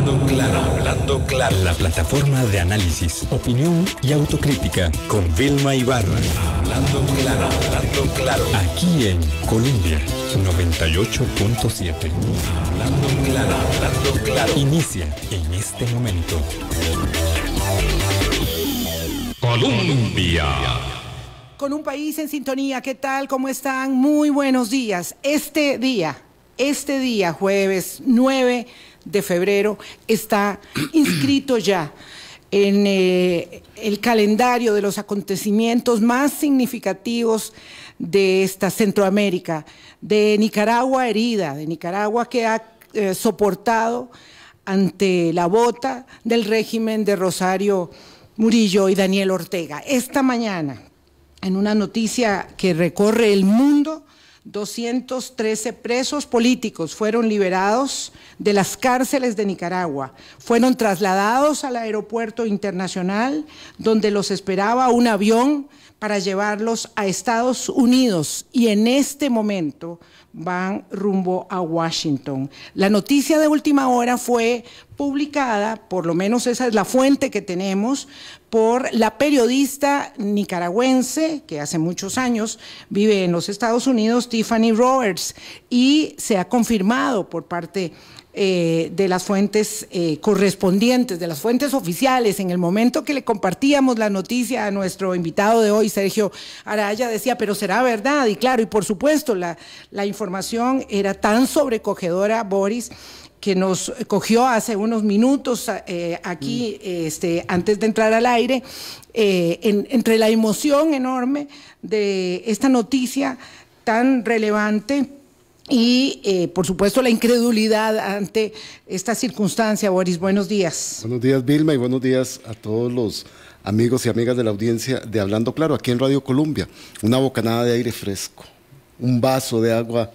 Hablando claro. La plataforma de análisis, opinión y autocrítica con Vilma Ibarra. Hablando claro. Aquí en Colombia 98.7. Hablando claro. Inicia en este momento. Colombia. Con un país en sintonía, ¿qué tal? ¿Cómo están? Muy buenos días. Este día, jueves 9 de febrero, está inscrito ya en el calendario de los acontecimientos más significativos de esta Centroamérica, de Nicaragua herida, de Nicaragua que ha soportado ante la bota del régimen de Rosario Murillo y Daniel Ortega. Esta mañana, en una noticia que recorre el mundo, 213 presos políticos fueron liberados de las cárceles de Nicaragua, fueron trasladados al aeropuerto internacional donde los esperaba un avión para llevarlos a Estados Unidos y en este momento van rumbo a Washington. La noticia de última hora fue publicada, por lo menos esa es la fuente que tenemos, por la periodista nicaragüense que hace muchos años vive en los Estados Unidos, Tiffany Roberts, y se ha confirmado por parte de las fuentes correspondientes, de las fuentes oficiales. En el momento que le compartíamos la noticia a nuestro invitado de hoy, Sergio Araya, decía, pero ¿será verdad? Y claro, y por supuesto, la información era tan sobrecogedora, Boris, que nos cogió hace unos minutos aquí, antes de entrar al aire, entre la emoción enorme de esta noticia tan relevante y, por supuesto, la incredulidad ante esta circunstancia. Boris, buenos días. Buenos días, Vilma, y buenos días a todos los amigos y amigas de la audiencia de Hablando Claro, aquí en Radio Colombia. Una bocanada de aire fresco, un vaso de agua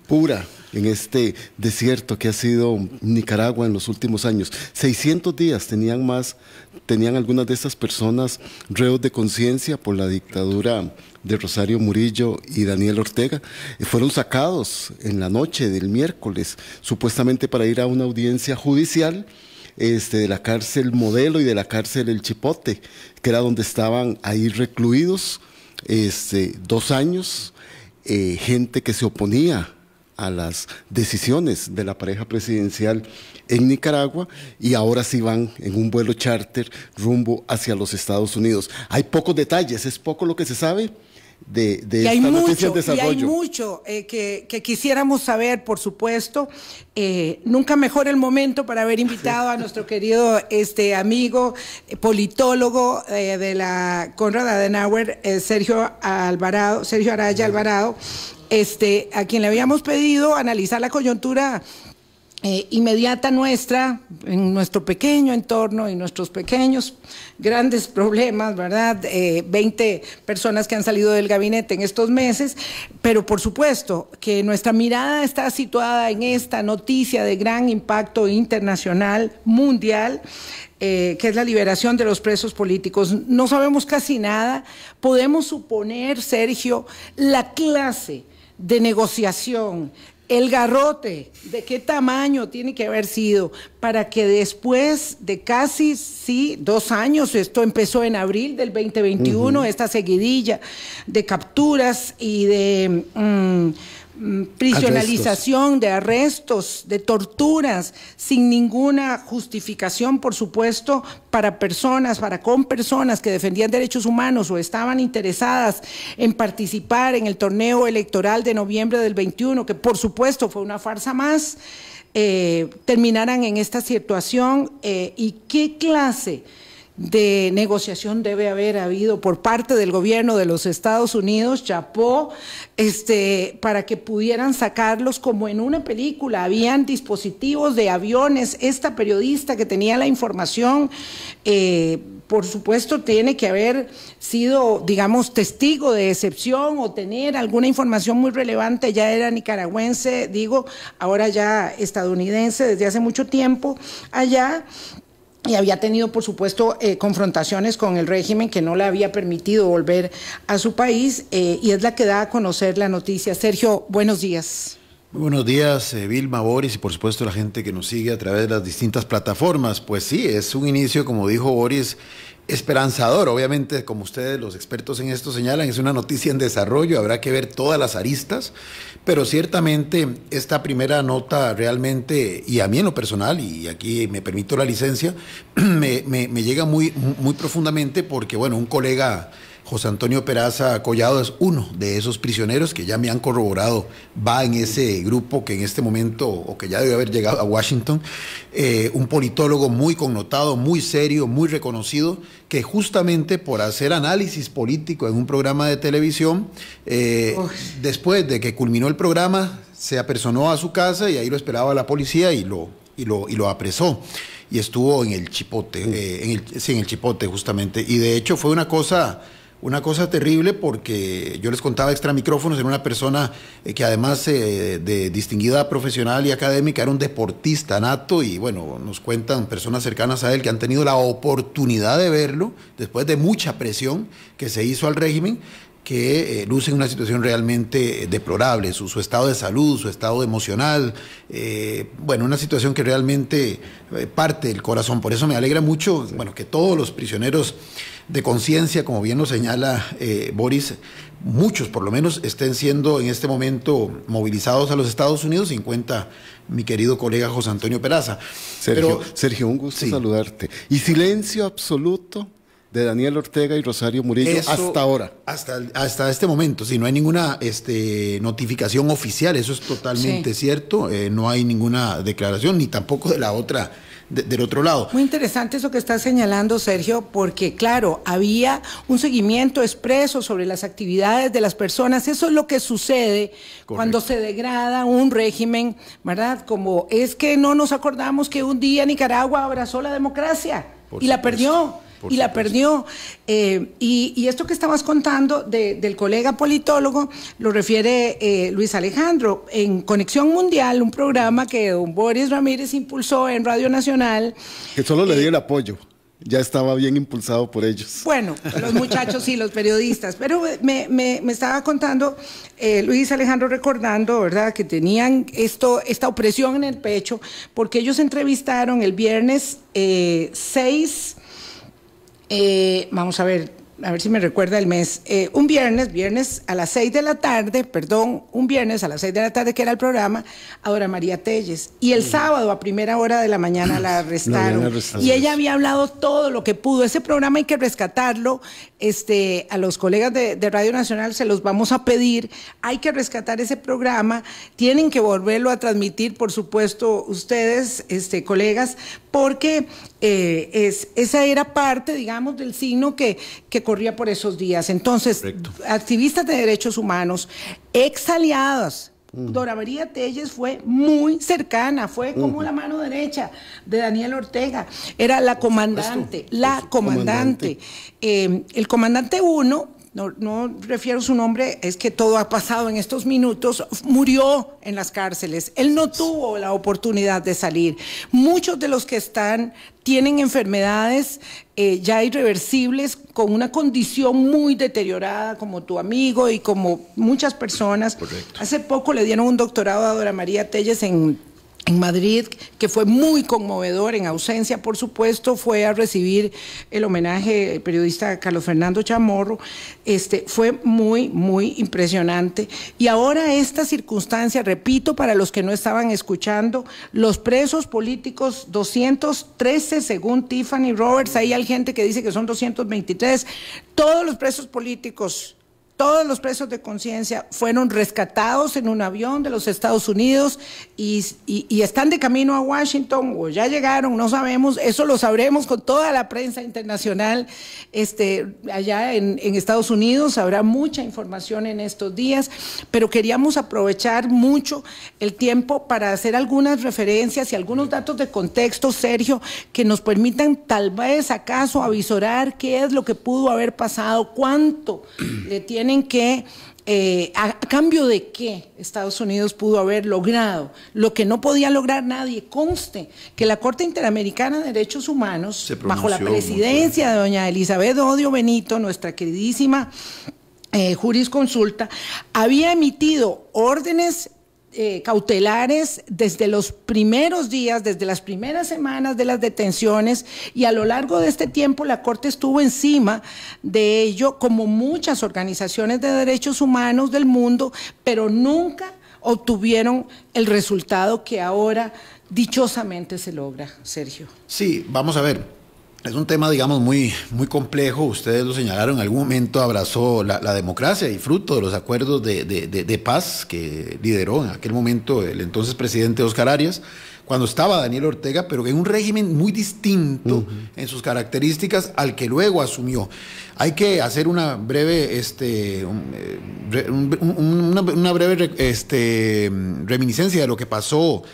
pura en este desierto que ha sido Nicaragua en los últimos años. 600 días tenían algunas de estas personas reos de conciencia por la dictadura de Rosario Murillo y Daniel Ortega. Fueron sacados en la noche del miércoles, supuestamente para ir a una audiencia judicial de la cárcel Modelo y de la cárcel El Chipote, que era donde estaban ahí recluidos 2 años, gente que se oponía a las decisiones de la pareja presidencial en Nicaragua, y ahora sí van en un vuelo charter rumbo hacia los Estados Unidos. Hay pocos detalles, es poco lo que se sabe de esta noticia en desarrollo. Y hay mucho que quisiéramos saber, por supuesto. Nunca mejor el momento para haber invitado a nuestro querido amigo, politólogo de la Konrad Adenauer, Sergio Araya Alvarado, a quien le habíamos pedido analizar la coyuntura inmediata nuestra, en nuestro pequeño entorno y nuestros pequeños grandes problemas, ¿verdad? 20 personas que han salido del gabinete en estos meses, pero por supuesto que nuestra mirada está situada en esta noticia de gran impacto internacional, mundial, que es la liberación de los presos políticos. No sabemos casi nada. Podemos suponer, Sergio, la clase de negociación, el garrote, de qué tamaño tiene que haber sido para que después de casi 2 años, esto empezó en abril del 2021, esta seguidilla de capturas y de prisionalización, de arrestos, de torturas, sin ninguna justificación, por supuesto, con personas que defendían derechos humanos o estaban interesadas en participar en el torneo electoral de noviembre del 21, que por supuesto fue una farsa más, terminaran en esta situación. ¿Y qué clase de negociación debe haber habido por parte del gobierno de los Estados Unidos, chapó, para que pudieran sacarlos como en una película? Habían dispositivos de aviones. Esta periodista que tenía la información, por supuesto, tiene que haber sido, digamos, testigo de excepción o tener alguna información muy relevante. Ya era nicaragüense, ahora ya estadounidense desde hace mucho tiempo allá. Y había tenido, por supuesto, confrontaciones con el régimen que no le había permitido volver a su país, y es la que da a conocer la noticia. Sergio, buenos días. Muy buenos días, Vilma, Boris y por supuesto la gente que nos sigue a través de las distintas plataformas. Pues sí, es un inicio, como dijo Boris, esperanzador. Obviamente, como ustedes, los expertos en esto señalan, es una noticia en desarrollo, habrá que ver todas las aristas, pero ciertamente esta primera nota realmente, y a mí en lo personal, y aquí me permito la licencia, me llega muy profundamente porque, bueno, un colega, José Antonio Peraza Collado, es uno de esos prisioneros que ya me han corroborado, va en ese grupo que en este momento, o que ya debe haber llegado a Washington, un politólogo muy connotado, muy serio, muy reconocido, que justamente por hacer análisis político en un programa de televisión, después de que culminó el programa, se apersonó a su casa y ahí lo esperaba la policía y lo apresó. Y estuvo en el Chipote, en el Chipote justamente. Y de hecho fue una cosa terrible porque yo les contaba extra micrófonos, era una persona que además de distinguida profesional y académica era un deportista nato y bueno, nos cuentan personas cercanas a él que han tenido la oportunidad de verlo después de mucha presión que se hizo al régimen, que luce en una situación realmente deplorable, su estado de salud, su estado emocional, bueno, una situación que realmente parte del corazón. Por eso me alegra mucho, bueno, que todos los prisioneros de conciencia, como bien lo señala Boris, muchos por lo menos estén siendo en este momento movilizados a los Estados Unidos, sin cuenta mi querido colega José Antonio Peraza. Sergio, un gusto saludarte. Y silencio absoluto de Daniel Ortega y Rosario Murillo. Eso, hasta ahora. Hasta este momento, sí, no hay ninguna notificación oficial, eso es totalmente cierto, no hay ninguna declaración, ni tampoco de la otra, del otro lado. Muy interesante eso que estás señalando, Sergio, porque claro, había un seguimiento expreso sobre las actividades de las personas. Eso es lo que sucede cuando se degrada un régimen, ¿verdad? Como es que no nos acordamos que un día Nicaragua abrazó la democracia y la perdió. Y la perdió. Y esto que estabas contando del colega politólogo lo refiere Luis Alejandro en Conexión Mundial, un programa que don Boris Ramírez impulsó en Radio Nacional. Que solo le di el apoyo. Ya estaba bien impulsado por ellos. Bueno, los muchachos y los periodistas. Pero me estaba contando Luis Alejandro, recordando, ¿verdad?, que tenían esta opresión en el pecho, porque ellos entrevistaron el viernes 6... vamos a ver si me recuerda el mes, un viernes a las 6 de la tarde, que era el programa, a Dora María Telles, y el sábado a primera hora de la mañana la arrestaron, y ella había hablado todo lo que pudo. Ese programa hay que rescatarlo, a los colegas de Radio Nacional se los vamos a pedir, hay que rescatar ese programa, tienen que volverlo a transmitir, por supuesto, ustedes, colegas, porque esa era parte, digamos, del signo que corría por esos días. Entonces, activistas de derechos humanos, ex aliadas, Dora María Telles fue muy cercana, fue como la mano derecha de Daniel Ortega, era la comandante, el comandante 1, no refiero su nombre, es que todo ha pasado en estos minutos, murió en las cárceles, él no tuvo la oportunidad de salir. Muchos de los que tienen enfermedades ya irreversibles, con una condición muy deteriorada, como tu amigo y como muchas personas. Correcto. Hace poco le dieron un doctorado a Dora María Telles en Madrid, que fue muy conmovedor, en ausencia, por supuesto, fue a recibir el homenaje del periodista Carlos Fernando Chamorro. Fue muy, muy impresionante. Y ahora esta circunstancia, repito, para los que no estaban escuchando, los presos políticos, 213 según Tiffany Roberts, ahí hay gente que dice que son 223, todos los presos políticos, todos los presos de conciencia fueron rescatados en un avión de los Estados Unidos y están de camino a Washington, o ya llegaron, no sabemos, eso lo sabremos con toda la prensa internacional. Allá en Estados Unidos habrá mucha información en estos días, pero queríamos aprovechar mucho el tiempo para hacer algunas referencias y algunos datos de contexto, Sergio, que nos permitan tal vez acaso avisorar qué es lo que pudo haber pasado, cuánto le tienen que, a cambio de qué Estados Unidos pudo haber logrado lo que no podía lograr nadie. Conste que la Corte Interamericana de Derechos Humanos, bajo la presidencia de doña Elizabeth Odio Benito, nuestra queridísima jurisconsulta, había emitido órdenes cautelares desde los primeros días, desde las primeras semanas de las detenciones, y a lo largo de este tiempo la Corte estuvo encima de ello, como muchas organizaciones de derechos humanos del mundo, pero nunca obtuvieron el resultado que ahora dichosamente se logra, Sergio. Sí, vamos a ver. Es un tema, digamos, muy complejo. Ustedes lo señalaron, en algún momento abrazó la democracia y fruto de los acuerdos de paz que lideró en aquel momento el entonces presidente Óscar Arias, cuando estaba Daniel Ortega, pero en un régimen muy distinto en sus características al que luego asumió. Hay que hacer una breve, reminiscencia de lo que pasó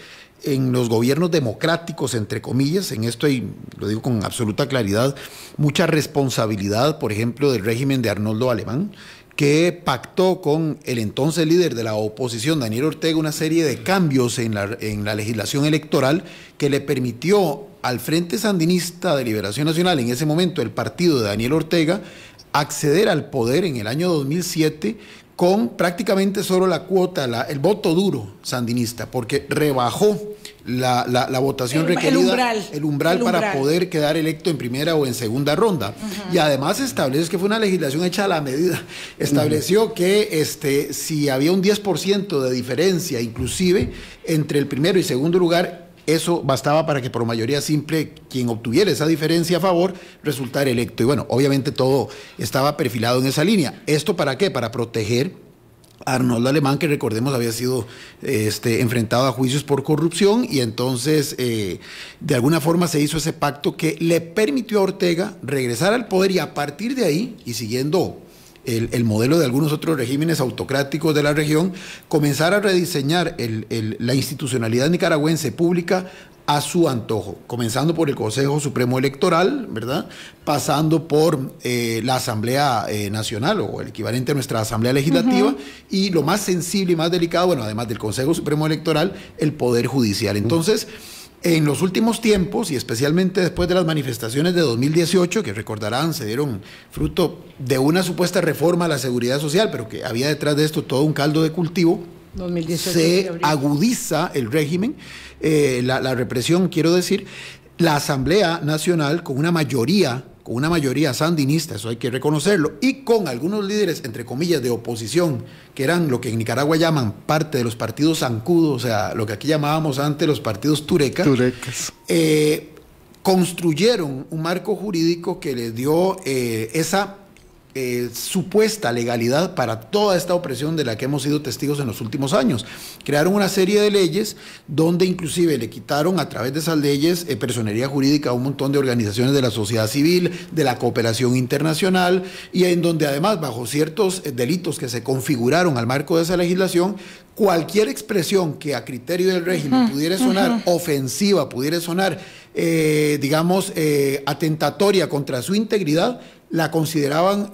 en los gobiernos democráticos, entre comillas. En esto hay, lo digo con absoluta claridad, mucha responsabilidad, por ejemplo, del régimen de Arnoldo Alemán, que pactó con el entonces líder de la oposición, Daniel Ortega, una serie de cambios en la legislación electoral que le permitió al Frente Sandinista de Liberación Nacional, en ese momento el partido de Daniel Ortega, acceder al poder en el año 2007 con prácticamente solo la cuota, el voto duro sandinista, porque rebajó la votación requerida, el umbral para poder quedar electo en primera o en segunda ronda. Y además estableció que fue una legislación hecha a la medida. Estableció que si había un 10% de diferencia, inclusive, entre el primero y segundo lugar, eso bastaba para que por mayoría simple quien obtuviera esa diferencia a favor resultara electo. Y bueno, obviamente todo estaba perfilado en esa línea. ¿Esto para qué? Para proteger a Arnoldo Alemán, que recordemos había sido enfrentado a juicios por corrupción, y entonces de alguna forma se hizo ese pacto que le permitió a Ortega regresar al poder, y a partir de ahí, y siguiendo el modelo de algunos otros regímenes autocráticos de la región, comenzar a rediseñar la institucionalidad nicaragüense pública a su antojo, comenzando por el Consejo Supremo Electoral, ¿verdad? Pasando por la Asamblea Nacional, o el equivalente a nuestra Asamblea Legislativa, y lo más sensible y más delicado, bueno, además del Consejo Supremo Electoral, el Poder Judicial. Entonces, en los últimos tiempos, y especialmente después de las manifestaciones de 2018, que recordarán, se dieron fruto de una supuesta reforma a la seguridad social, pero que había detrás de esto todo un caldo de cultivo, 2018, se agudiza el régimen, la represión, quiero decir. La Asamblea Nacional, con una mayoría sandinista, eso hay que reconocerlo, y con algunos líderes, entre comillas, de oposición, que eran lo que en Nicaragua llaman parte de los partidos zancudos, o sea, lo que aquí llamábamos antes los partidos turecas, construyeron un marco jurídico que les dio esa supuesta legalidad para toda esta opresión de la que hemos sido testigos en los últimos años. Crearon una serie de leyes donde inclusive le quitaron a través de esas leyes personería jurídica a un montón de organizaciones de la sociedad civil, de la cooperación internacional, y en donde además, bajo ciertos delitos que se configuraron al marco de esa legislación, cualquier expresión que a criterio del régimen pudiera sonar ofensiva, pudiera sonar atentatoria contra su integridad, la consideraban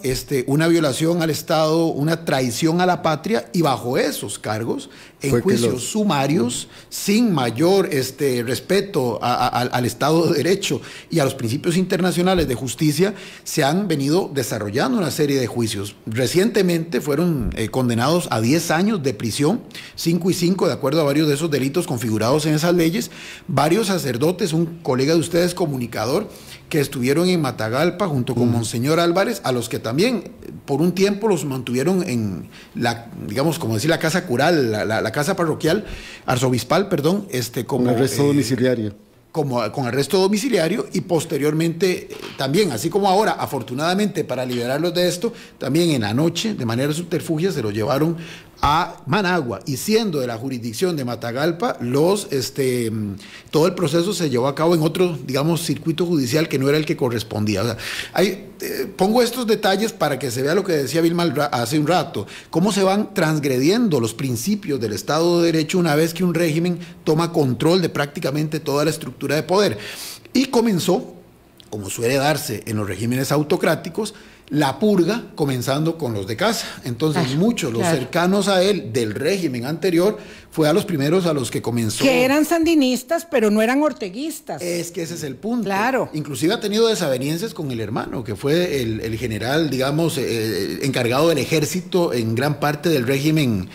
una violación al Estado, una traición a la patria, y bajo esos cargos, en juicios sumarios, sin mayor respeto al Estado de Derecho y a los principios internacionales de justicia, se han venido desarrollando una serie de juicios. Recientemente fueron condenados a 10 años de prisión, 5 y 5, de acuerdo a varios de esos delitos configurados en esas leyes, varios sacerdotes, un colega de ustedes, comunicador, que estuvieron en Matagalpa junto con Monseñor Álvarez, a los que también por un tiempo los mantuvieron en la, digamos, como decir, la casa cural, la casa parroquial, arzobispal, perdón, como arresto domiciliario. Con arresto domiciliario, y posteriormente también, así como ahora, afortunadamente para liberarlos de esto, también en la noche, de manera subterfugia, se los llevaron a Managua, y siendo de la jurisdicción de Matagalpa, todo el proceso se llevó a cabo en otro, digamos, circuito judicial que no era el que correspondía. O sea, pongo estos detalles para que se vea lo que decía Vilma hace un rato, cómo se van transgrediendo los principios del Estado de Derecho una vez que un régimen toma control de prácticamente toda la estructura de poder. Y comenzó, como suele darse en los regímenes autocráticos, la purga, comenzando con los de casa. Entonces, muchos, los cercanos a él del régimen anterior, fue a los primeros a los que comenzó. Que eran sandinistas, pero no eran orteguistas. Es que ese es el punto. Claro. Inclusive ha tenido desavenencias con el hermano, que fue el general, digamos, encargado del ejército en gran parte del régimen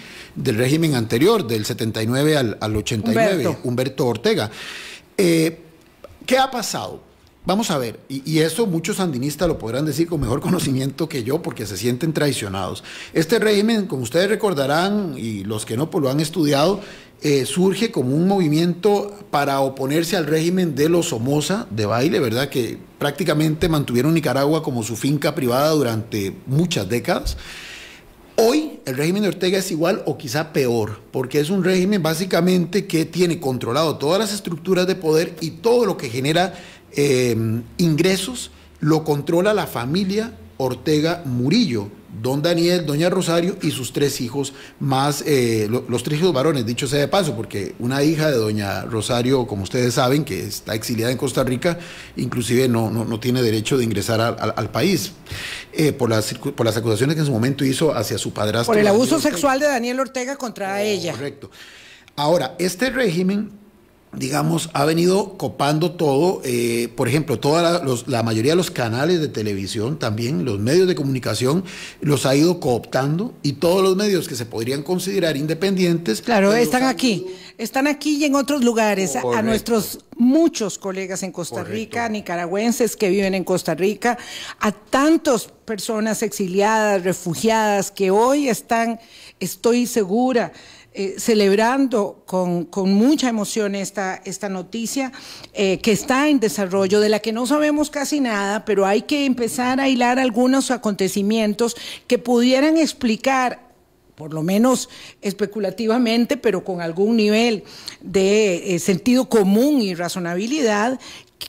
anterior, del 79 al 89, Humberto Ortega. ¿Qué ha pasado? Vamos a ver, y eso muchos sandinistas lo podrán decir con mejor conocimiento que yo, porque se sienten traicionados. Este régimen, como ustedes recordarán, y los que no, pues lo han estudiado, surge como un movimiento para oponerse al régimen de los Somoza de Baile, ¿verdad? Que prácticamente mantuvieron Nicaragua como su finca privada durante muchas décadas. Hoy el régimen de Ortega es igual o quizá peor, porque es un régimen básicamente que tiene controlado todas las estructuras de poder y todo lo que genera ingresos lo controla la familia Ortega Murillo, don Daniel, doña Rosario y sus 3 hijos más, los 3 hijos varones, dicho sea de paso, porque una hija de doña Rosario, como ustedes saben, que está exiliada en Costa Rica, inclusive no tiene derecho de ingresar al país, por las acusaciones que en su momento hizo hacia su padrastro. Por el abuso sexual de Daniel Ortega contra ella. Correcto. Ahora, este régimen, digamos, ha venido copando todo, por ejemplo, la mayoría de los canales de televisión, también los medios de comunicación, los ha ido cooptando, y todos los medios que se podrían considerar independientes. Claro, están aquí y en otros lugares. Correcto. A nuestros muchos colegas en Costa Rica, nicaragüenses que viven en Costa Rica, a tantas personas exiliadas, refugiadas, que hoy están, estoy segura, celebrando con mucha emoción esta noticia que está en desarrollo, de la que no sabemos casi nada, pero hay que empezar a hilar algunos acontecimientos que pudieran explicar, por lo menos especulativamente, pero con algún nivel de sentido común y razonabilidad,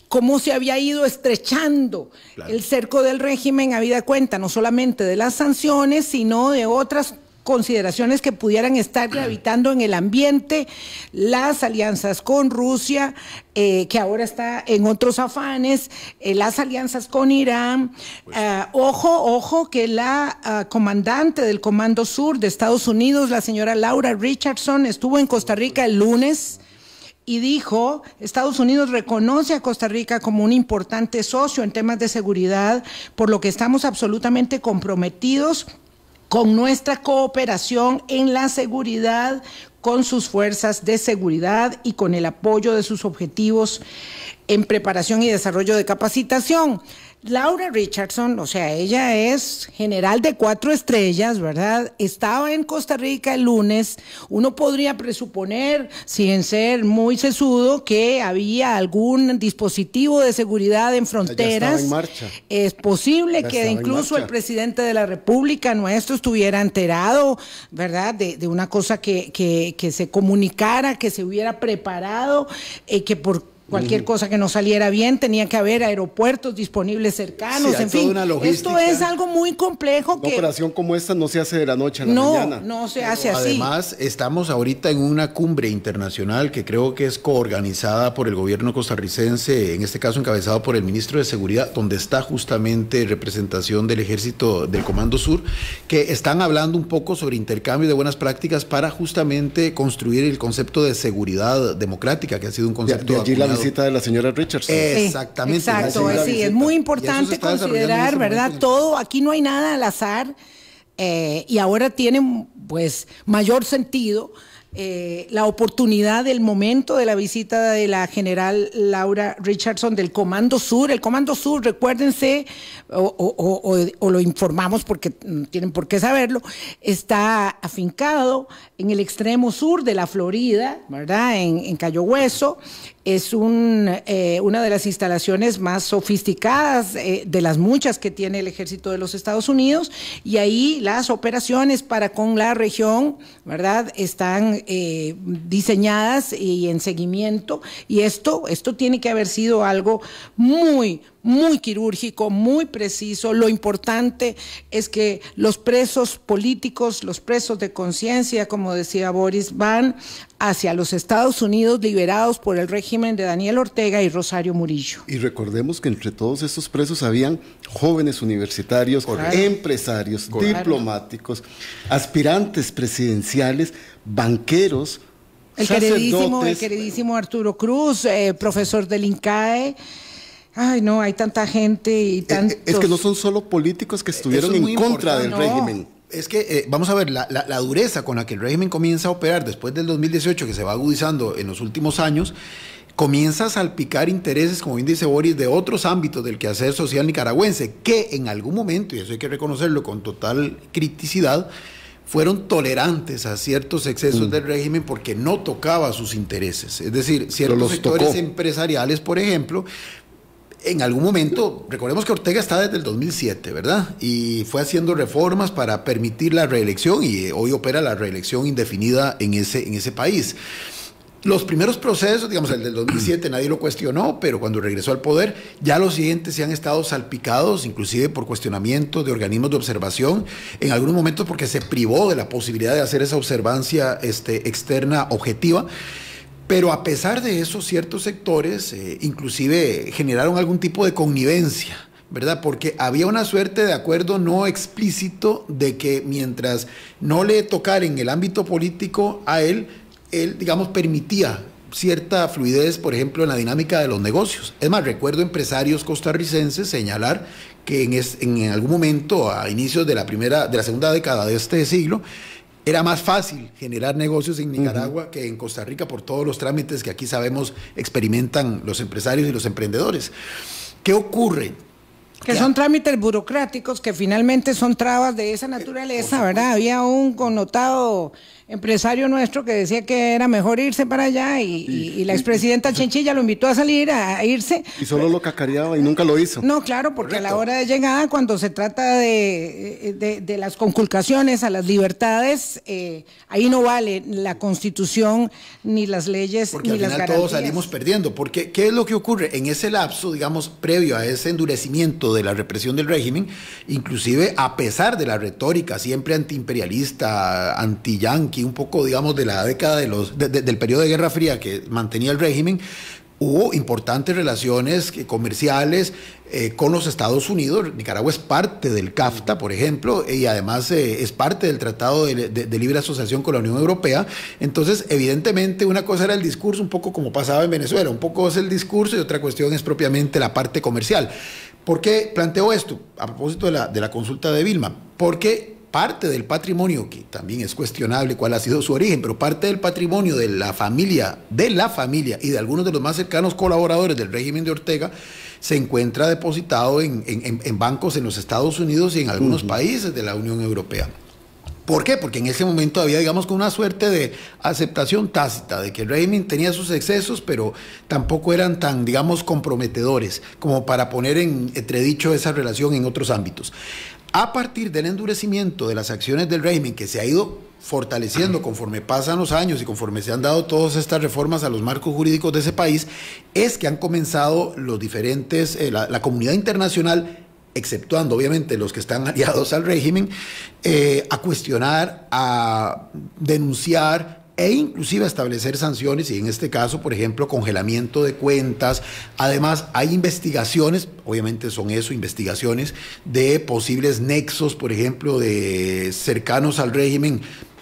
cómo se había ido estrechando el cerco del régimen, habida cuenta no solamente de las sanciones, sino de otras consideraciones que pudieran estar gravitando en el ambiente, las alianzas con Rusia, que ahora está en otros afanes, las alianzas con Irán. Ojo, que la comandante del Comando Sur de Estados Unidos, la señora Laura Richardson, estuvo en Costa Rica el lunes y dijo: Estados Unidos reconoce a Costa Rica como un importante socio en temas de seguridad, por lo que estamos absolutamente comprometidos con nuestra cooperación en la seguridad, con sus fuerzas de seguridad y con el apoyo de sus objetivos en preparación y desarrollo de capacitación. Laura Richardson, o sea, ella es general de 4 estrellas, ¿verdad? Estaba en Costa Rica el lunes. Uno podría presuponer, sin ser muy sesudo, que había algún dispositivo de seguridad en fronteras. Ya estaba en marcha. Es posible que incluso el presidente de la República nuestro estuviera enterado, ¿verdad? De una cosa que se comunicara, que se hubiera preparado, que por cualquier cosa que no saliera bien tenía que haber aeropuertos disponibles cercanos, en fin, esto es algo muy complejo. Una operación como esta no se hace de la noche a la mañana. No se hace así. Además, estamos ahorita en una cumbre internacional que creo que es coorganizada por el gobierno costarricense, en este caso encabezado por el ministro de Seguridad, donde está justamente representación del Ejército del Comando Sur, que están hablando un poco sobre intercambio de buenas prácticas para justamente construir el concepto de seguridad democrática, que ha sido un concepto de allí la visita de la señora Richardson. Exactamente. Exacto, sí, es muy importante considerar, ¿verdad? Todo, aquí no hay nada al azar, y ahora tiene pues mayor sentido la oportunidad del momento de la visita de la general Laura Richardson del Comando Sur. El Comando Sur, recuérdense, o lo informamos porque no tienen por qué saberlo, está afincado en el extremo sur de la Florida, ¿verdad? En Cayo Hueso. Es una de las instalaciones más sofisticadas de las muchas que tiene el Ejército de los Estados Unidos, y ahí las operaciones para con la región, ¿verdad?, están diseñadas y en seguimiento, y esto tiene que haber sido algo muy quirúrgico, muy preciso. Lo importante es que los presos políticos, los presos de conciencia, como decía Boris, van hacia los Estados Unidos liberados por el régimen de Daniel Ortega y Rosario Murillo. Y recordemos que entre todos estos presos habían jóvenes universitarios, empresarios, diplomáticos, aspirantes presidenciales, banqueros, el queridísimo Arturo Cruz, profesor del INCAE. Ay, no, hay tanta gente y tantos... Es que no son solo políticos que estuvieron en contra del régimen. Es que, vamos a ver, la dureza con la que el régimen comienza a operar después del 2018, que se va agudizando en los últimos años, comienza a salpicar intereses, como bien dice Boris, de otros ámbitos del quehacer social nicaragüense, que en algún momento, y eso hay que reconocerlo con total criticidad, fueron tolerantes a ciertos excesos del régimen porque no tocaba sus intereses. Es decir, ciertos sectores empresariales, por ejemplo, en algún momento, recordemos que Ortega está desde el 2007, ¿verdad? Y fue haciendo reformas para permitir la reelección y hoy opera la reelección indefinida en ese país. Los primeros procesos, digamos el del 2007 nadie lo cuestionó, pero cuando regresó al poder, ya los siguientes se han estado salpicados, inclusive por cuestionamientos de organismos de observación, en algunos momentos porque se privó de la posibilidad de hacer esa observancia externa objetiva. Pero a pesar de eso, ciertos sectores inclusive generaron algún tipo de connivencia, ¿verdad? Porque había una suerte de acuerdo no explícito de que mientras no le tocara en el ámbito político a él, digamos, permitía cierta fluidez, por ejemplo, en la dinámica de los negocios. Es más, recuerdo empresarios costarricenses señalar que en algún momento, a inicios de la segunda década de este siglo, era más fácil generar negocios en Nicaragua que en Costa Rica por todos los trámites que aquí sabemos experimentan los empresarios y los emprendedores. ¿Qué ocurre? Que son trámites burocráticos que finalmente son trabas de esa naturaleza, ¿verdad? Había un connotado empresario nuestro que decía que era mejor irse para allá y la expresidenta Chinchilla lo invitó a salir, a irse. Y solo lo cacareaba y nunca lo hizo. No, claro, porque correcto. A la hora de llegada, cuando se trata de las conculcaciones a las libertades, ahí no vale la Constitución, ni las leyes, porque ni las garantías. Porque al final todos salimos perdiendo, porque ¿qué es lo que ocurre? En ese lapso, digamos, previo a ese endurecimiento de la represión del régimen, inclusive a pesar de la retórica siempre antiimperialista, anti-yanqui, un poco, digamos, de la década del periodo de Guerra Fría que mantenía el régimen, hubo importantes relaciones comerciales con los Estados Unidos. Nicaragua es parte del CAFTA, por ejemplo, y además es parte del Tratado de Libre Asociación con la Unión Europea. Entonces, evidentemente, una cosa era el discurso, un poco como pasaba en Venezuela, un poco es el discurso y otra cuestión es propiamente la parte comercial. ¿Por qué planteo esto? A propósito de la consulta de Vilma, porque parte del patrimonio, que también es cuestionable cuál ha sido su origen, pero parte del patrimonio de la familia y de algunos de los más cercanos colaboradores del régimen de Ortega se encuentra depositado en bancos en los Estados Unidos y en algunos países de la Unión Europea. ¿Por qué? Porque en ese momento había, digamos, con una suerte de aceptación tácita de que el régimen tenía sus excesos, pero tampoco eran tan, digamos, comprometedores como para poner en entredicho esa relación en otros ámbitos. A partir del endurecimiento de las acciones del régimen, que se ha ido fortaleciendo conforme pasan los años y conforme se han dado todas estas reformas a los marcos jurídicos de ese país, es que han comenzado los diferentes, la comunidad internacional, exceptuando obviamente los que están aliados al régimen, a cuestionar, a denunciar e inclusive a establecer sanciones, y en este caso, por ejemplo, congelamiento de cuentas. Además, hay investigaciones, obviamente son eso, investigaciones de posibles nexos, por ejemplo, de cercanos al régimen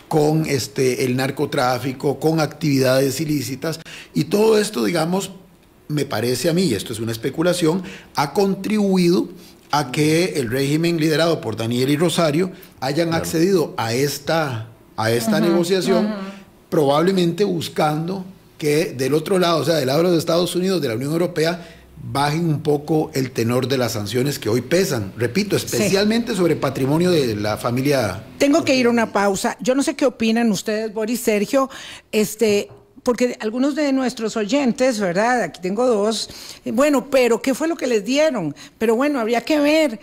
con el narcotráfico, con actividades ilícitas, y todo esto, digamos, me parece a mí, y esto es una especulación, ha contribuido a que el régimen liderado por Daniel y Rosario hayan accedido a esta negociación, probablemente buscando que del otro lado, o sea, del lado de los Estados Unidos, de la Unión Europea, bajen un poco el tenor de las sanciones que hoy pesan, repito, especialmente sobre patrimonio de la familia. Tengo que ir a una pausa. Yo no sé qué opinan ustedes, Boris, Sergio, porque algunos de nuestros oyentes, ¿verdad? Aquí tengo dos. Bueno, pero ¿qué fue lo que les dieron? Pero bueno, habría que ver,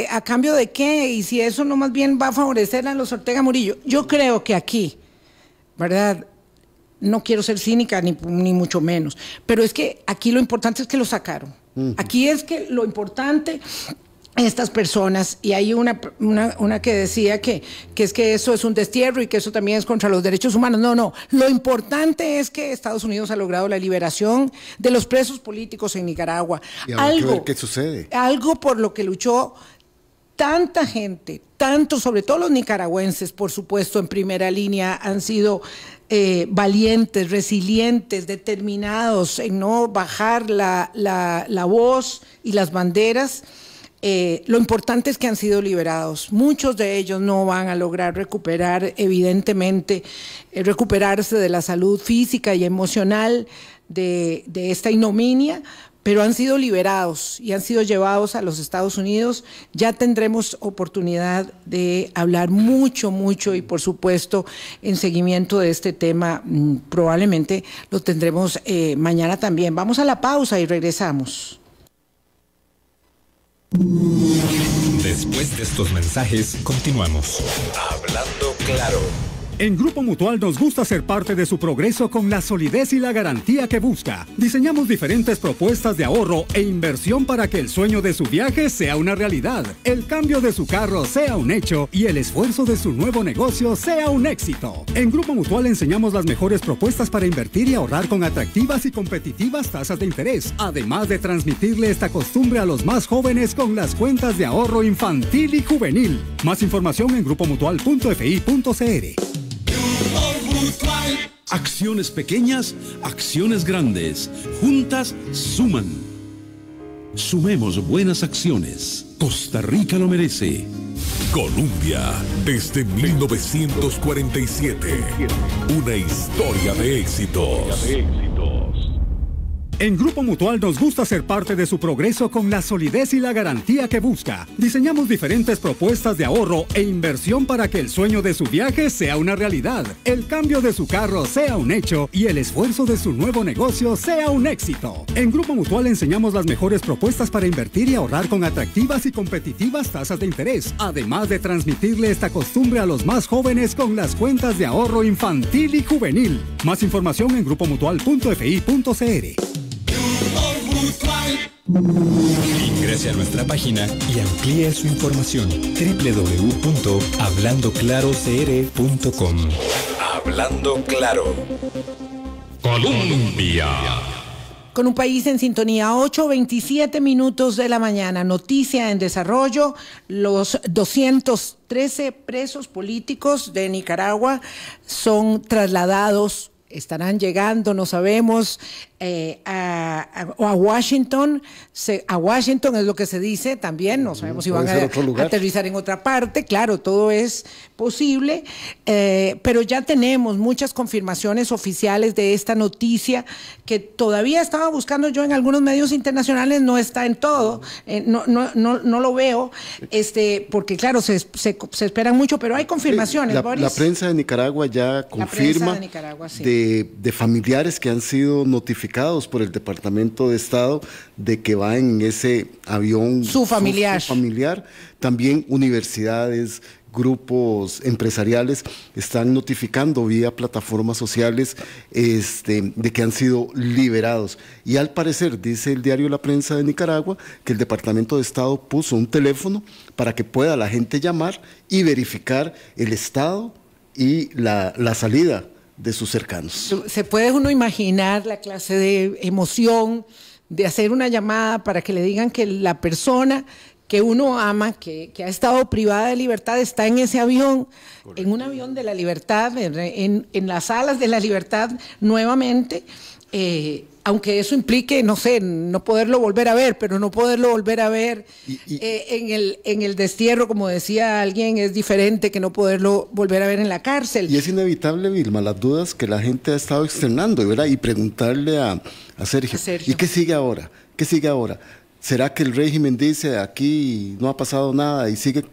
¿a cambio de qué? Y si eso no más bien va a favorecer a los Ortega Murillo. Yo creo que aquí, ¿verdad? No quiero ser cínica ni mucho menos, pero es que aquí lo importante es que lo sacaron. Aquí es que lo importante estas personas, y hay una que decía que es que eso es un destierro y que eso también es contra los derechos humanos. No, lo importante es que Estados Unidos ha logrado la liberación de los presos políticos en Nicaragua. Y habrá que ver qué sucede. Algo por lo que luchó tanta gente, tanto, sobre todo los nicaragüenses, por supuesto, en primera línea, han sido valientes, resilientes, determinados en no bajar la voz y las banderas. Lo importante es que han sido liberados. Muchos de ellos no van a lograr recuperar, evidentemente, recuperarse de la salud física y emocional de esta ignominia, pero han sido liberados y han sido llevados a los Estados Unidos. Ya tendremos oportunidad de hablar mucho y por supuesto en seguimiento de este tema, probablemente lo tendremos mañana también. Vamos a la pausa y regresamos. Después de estos mensajes, continuamos. Hablando claro. En Grupo Mutual nos gusta ser parte de su progreso con la solidez y la garantía que busca. Diseñamos diferentes propuestas de ahorro e inversión para que el sueño de su viaje sea una realidad, el cambio de su carro sea un hecho y el esfuerzo de su nuevo negocio sea un éxito. En Grupo Mutual enseñamos las mejores propuestas para invertir y ahorrar con atractivas y competitivas tasas de interés, además de transmitirle esta costumbre a los más jóvenes con las cuentas de ahorro infantil y juvenil. Más información en grupomutual.fi.cr. Acciones pequeñas, acciones grandes, juntas suman. Sumemos buenas acciones. Costa Rica lo merece. Colombia, desde 1947. Una historia de éxitos. En Grupo Mutual nos gusta ser parte de su progreso con la solidez y la garantía que busca. Diseñamos diferentes propuestas de ahorro e inversión para que el sueño de su viaje sea una realidad, el cambio de su carro sea un hecho y el esfuerzo de su nuevo negocio sea un éxito. En Grupo Mutual enseñamos las mejores propuestas para invertir y ahorrar con atractivas y competitivas tasas de interés, además de transmitirle esta costumbre a los más jóvenes con las cuentas de ahorro infantil y juvenil. Más información en grupomutual.fi.cr. Ingrese a nuestra página y amplíe su información. www.hablandoclarocr.com. Hablando Claro. Colombia. Con un país en sintonía, 8:27 minutos de la mañana. Noticia en desarrollo: los 213 presos políticos de Nicaragua son trasladados, estarán llegando, no sabemos, a Washington. A Washington es lo que se dice también, no sabemos si van a aterrizar en otra parte. Claro, todo es posible, pero ya tenemos muchas confirmaciones oficiales de esta noticia que todavía estaba buscando yo en algunos medios internacionales. No está en todo, no lo veo, porque claro, se esperan mucho, pero hay confirmaciones. Boris. La prensa de Nicaragua ya confirma de familiares que han sido notificados por el Departamento de Estado de que va en ese avión su familiar. También universidades, grupos empresariales están notificando vía plataformas sociales de que han sido liberados. Y al parecer, dice el diario La Prensa de Nicaragua, que el Departamento de Estado puso un teléfono para que pueda la gente llamar y verificar el estado y la salida de sus cercanos. Se puede uno imaginar la clase de emoción de hacer una llamada para que le digan que la persona que uno ama, que ha estado privada de libertad, está en ese avión. Correcto. En un avión de la libertad, en las alas de la libertad nuevamente, aunque eso implique, no sé, no poderlo volver a ver, pero no poderlo volver a ver en el destierro, como decía alguien, es diferente que no poderlo volver a ver en la cárcel. Y es inevitable, Vilma, las dudas que la gente ha estado externando, ¿verdad? Y preguntarle a Sergio, ¿y qué sigue ahora? ¿Qué sigue ahora? ¿Será que el régimen dice aquí no ha pasado nada y sigue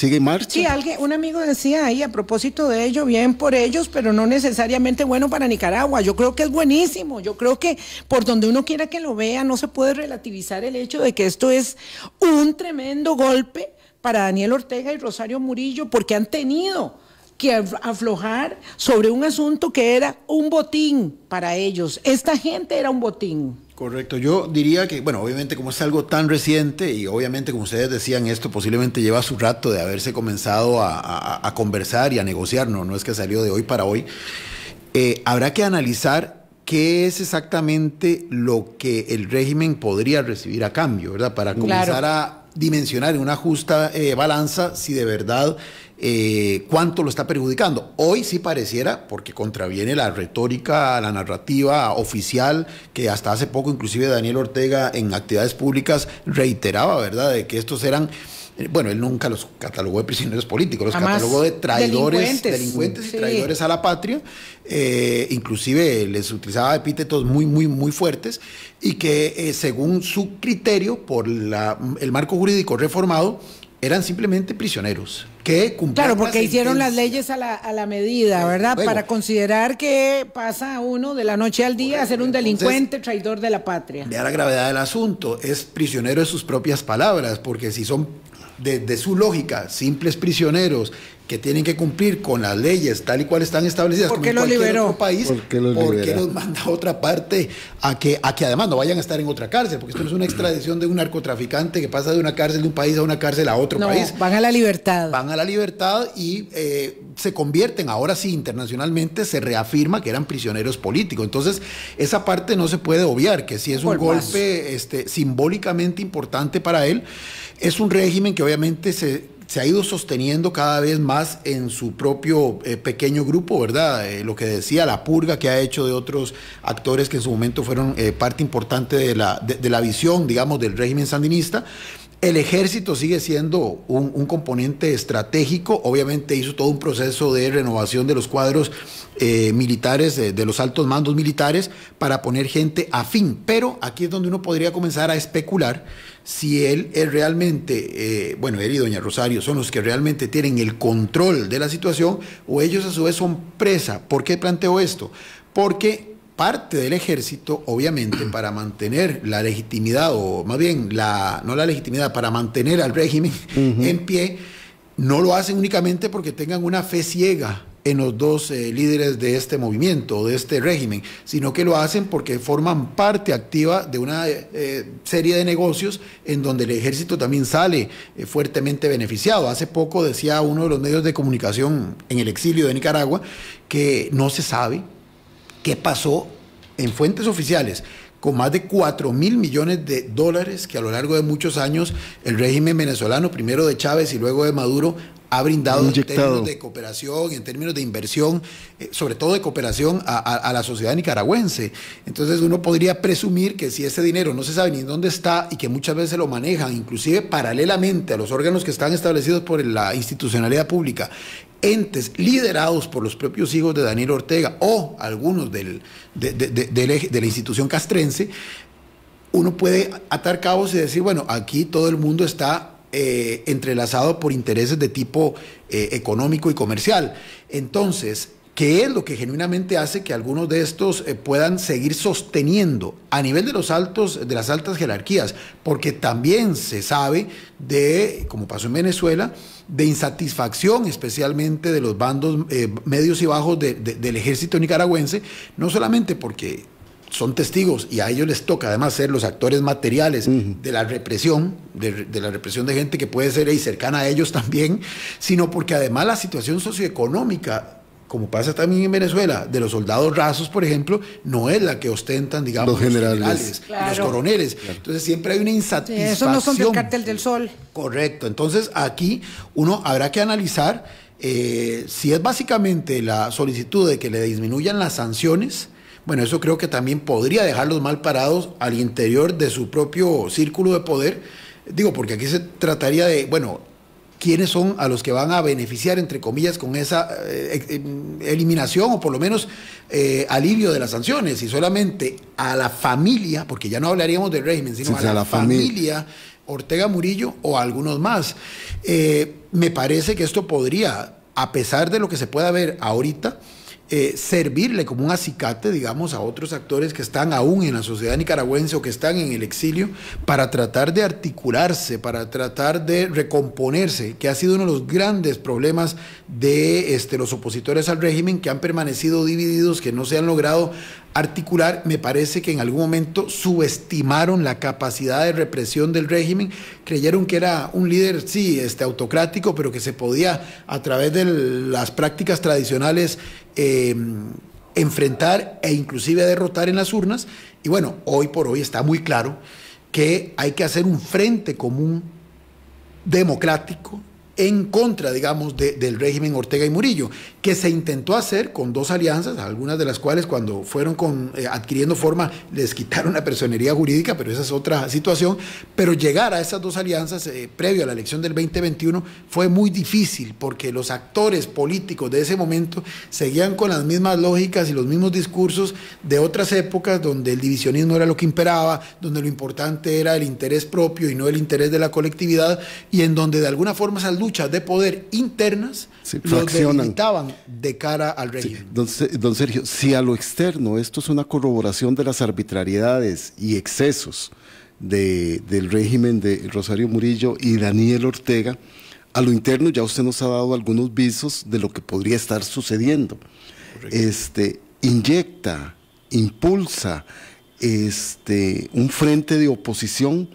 en marcha? Sí, un amigo decía ahí a propósito de ello, bien por ellos, pero no necesariamente bueno para Nicaragua. Yo creo que es buenísimo. Yo creo que por donde uno quiera que lo vea, no se puede relativizar el hecho de que esto es un tremendo golpe para Daniel Ortega y Rosario Murillo, porque han tenido que aflojar sobre un asunto que era un botín para ellos. Esta gente era un botín. Correcto, yo diría que, bueno, obviamente como es algo tan reciente y obviamente como ustedes decían, esto posiblemente lleva su rato de haberse comenzado a conversar y a negociar, no es que salió de hoy para hoy, habrá que analizar qué es exactamente lo que el régimen podría recibir a cambio, ¿verdad? Para comenzar a dimensionar en una justa balanza si de verdad cuánto lo está perjudicando. Hoy sí pareciera, porque contraviene la retórica, la narrativa oficial, que hasta hace poco inclusive Daniel Ortega en actividades públicas reiteraba, ¿verdad?, de que estos eran, bueno, él nunca los catalogó de prisioneros políticos, los catalogó de traidores, delincuentes y traidores a la patria, inclusive les utilizaba epítetos muy fuertes, y que según su criterio, por el marco jurídico reformado, eran simplemente prisioneros que cumplían. Claro, porque hicieron las leyes a la medida, ¿verdad? Luego, para considerar que pasa uno de la noche al día a ser un delincuente, entonces, traidor de la patria. Vea la gravedad del asunto, es prisionero de sus propias palabras, porque si son de su lógica simples prisioneros que tienen que cumplir con las leyes tal y cual están establecidas como en cualquier otro país, ¿por qué los manda a otra parte a que además no vayan a estar en otra cárcel? Porque esto no es una extradición de un narcotraficante que pasa de una cárcel de un país a una cárcel a otro país. Van a la libertad. Van a la libertad y se convierten, ahora sí, internacionalmente se reafirma que eran prisioneros políticos. Entonces, esa parte no se puede obviar, que sí es un golpe simbólicamente importante para él. Es un régimen que obviamente se ha ido sosteniendo cada vez más en su propio pequeño grupo, ¿verdad? Lo que decía, la purga que ha hecho de otros actores que en su momento fueron parte importante de la visión, digamos, del régimen sandinista. El ejército sigue siendo un componente estratégico, obviamente hizo todo un proceso de renovación de los cuadros militares, de los altos mandos militares, para poner gente afín, pero aquí es donde uno podría comenzar a especular si él es realmente, él y doña Rosario son los que realmente tienen el control de la situación, o ellos a su vez son presa. ¿Por qué planteo esto? Porque parte del ejército, obviamente, para mantener la legitimidad, o más bien, no la legitimidad, para mantener al régimen en pie, no lo hacen únicamente porque tengan una fe ciega en los dos líderes de este movimiento, de este régimen, sino que lo hacen porque forman parte activa de una serie de negocios en donde el ejército también sale fuertemente beneficiado. Hace poco decía uno de los medios de comunicación en el exilio de Nicaragua que no se sabe qué pasó en fuentes oficiales con más de 4.000 millones de dólares que a lo largo de muchos años el régimen venezolano, primero de Chávez y luego de Maduro, ha brindado en términos de cooperación, en términos de inversión, sobre todo de cooperación a la sociedad nicaragüense. Entonces uno podría presumir que si ese dinero no se sabe ni dónde está y que muchas veces lo manejan, inclusive paralelamente a los órganos que están establecidos por la institucionalidad pública, entes liderados por los propios hijos de Daniel Ortega o algunos de la institución castrense, uno puede atar cabos y decir, bueno, aquí todo el mundo está entrelazado por intereses de tipo económico y comercial. Entonces, ¿qué es lo que genuinamente hace que algunos de estos puedan seguir sosteniendo a nivel de las altas jerarquías? Porque también se sabe como pasó en Venezuela, de insatisfacción especialmente de los bandos medios y bajos del ejército nicaragüense, no solamente porque son testigos y a ellos les toca además ser los actores materiales de la represión, de la represión de gente que puede ser cercana a ellos también, sino porque además la situación socioeconómica, como pasa también en Venezuela, de los soldados rasos, por ejemplo, no es la que ostentan, digamos, los generales, claro, los coroneles. Claro. Entonces siempre hay una insatisfacción. Eso no son del Cártel del Sol. Correcto. Entonces aquí uno habrá que analizar si es básicamente la solicitud de que le disminuyan las sanciones. Bueno, eso creo que también podría dejarlos mal parados al interior de su propio círculo de poder. Digo, porque aquí se trataría de, bueno, ¿quiénes son a los que van a beneficiar, entre comillas, con esa eliminación o por lo menos alivio de las sanciones? Y solamente a la familia, porque ya no hablaríamos del régimen, sino a la familia Ortega Murillo o a algunos más. Me parece que esto podría, a pesar de lo que se pueda ver ahorita, servirle como un acicate, digamos, a otros actores que están aún en la sociedad nicaragüense o que están en el exilio, para tratar de articularse, para tratar de recomponerse, que ha sido uno de los grandes problemas de los opositores al régimen, que han permanecido divididos, que no se han logrado articular. Me parece que en algún momento subestimaron la capacidad de represión del régimen, creyeron que era un líder, sí, autocrático, pero que se podía, a través de las prácticas tradicionales, enfrentar e inclusive derrotar en las urnas. Y bueno, hoy por hoy está muy claro que hay que hacer un frente común democrático en contra, digamos, del régimen Ortega y Murillo, que se intentó hacer con dos alianzas, algunas de las cuales cuando fueron adquiriendo forma les quitaron la personería jurídica, pero esa es otra situación. Pero llegar a esas dos alianzas previo a la elección del 2021 fue muy difícil, porque los actores políticos de ese momento seguían con las mismas lógicas y los mismos discursos de otras épocas, donde el divisionismo era lo que imperaba, donde lo importante era el interés propio y no el interés de la colectividad, y en donde de alguna forma esas luchas de poder internas los debilitaban de cara al régimen. Sí. Don Sergio, si a lo externo esto es una corroboración de las arbitrariedades y excesos del régimen de Rosario Murillo y Daniel Ortega, a lo interno ya usted nos ha dado algunos visos de lo que podría estar sucediendo. Inyecta, impulsa un frente de oposición.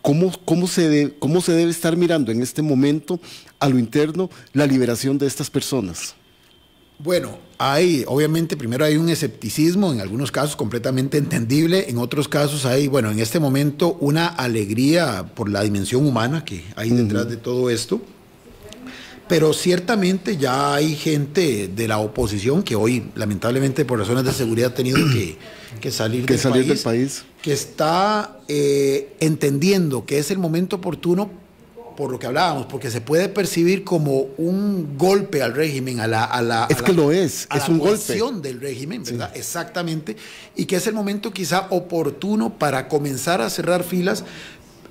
¿Cómo se debe estar mirando en este momento a lo interno la liberación de estas personas? Bueno, obviamente primero hay un escepticismo, en algunos casos completamente entendible, en otros casos hay, bueno, en este momento una alegría por la dimensión humana que hay detrás de todo esto. Pero ciertamente ya hay gente de la oposición que hoy, lamentablemente, por razones de seguridad ha tenido que salir del país, que está entendiendo que es el momento oportuno, por lo que hablábamos, porque se puede percibir como un golpe al régimen, a un golpe del régimen, ¿verdad? Sí. Exactamente, y que es el momento quizá oportuno para comenzar a cerrar filas.